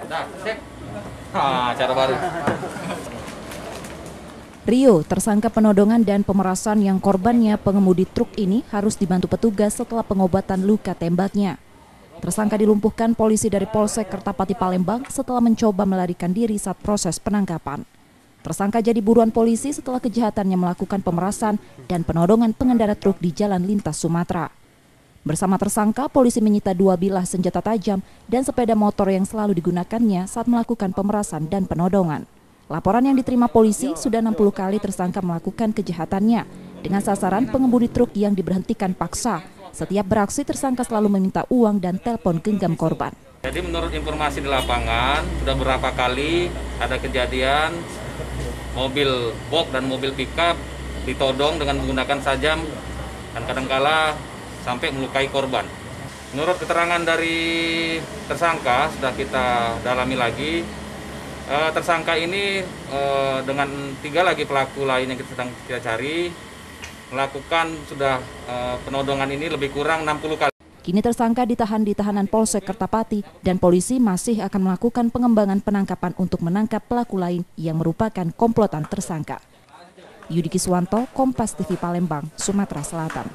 Dah, cek. Cara baru. Rio, tersangka penodongan dan pemerasan yang korbannya pengemudi truk ini harus dibantu petugas setelah pengobatan luka tembaknya. Tersangka dilumpuhkan polisi dari Polsek Kertapati Palembang setelah mencoba melarikan diri saat proses penangkapan. Tersangka jadi buruan polisi setelah kejahatannya melakukan pemerasan dan penodongan pengendara truk di jalan lintas Sumatera. Bersama tersangka, polisi menyita 2 bilah senjata tajam dan sepeda motor yang selalu digunakannya saat melakukan pemerasan dan penodongan. Laporan yang diterima polisi, sudah 60 kali tersangka melakukan kejahatannya dengan sasaran pengemudi truk yang diberhentikan paksa. Setiap beraksi, tersangka selalu meminta uang dan telepon genggam korban. Jadi menurut informasi di lapangan, sudah berapa kali ada kejadian mobil box dan mobil pickup ditodong dengan menggunakan sajam dan kadangkala sampai melukai korban. Menurut keterangan dari tersangka, sudah kita dalami lagi, tersangka ini dengan 3 lagi pelaku lain yang sedang kita cari, melakukan penodongan ini lebih kurang 60 kali. Kini tersangka ditahan di tahanan Polsek Kertapati dan polisi masih akan melakukan pengembangan penangkapan untuk menangkap pelaku lain yang merupakan komplotan tersangka. Yudi Kiswanto, Kompas TV Palembang, Sumatera Selatan.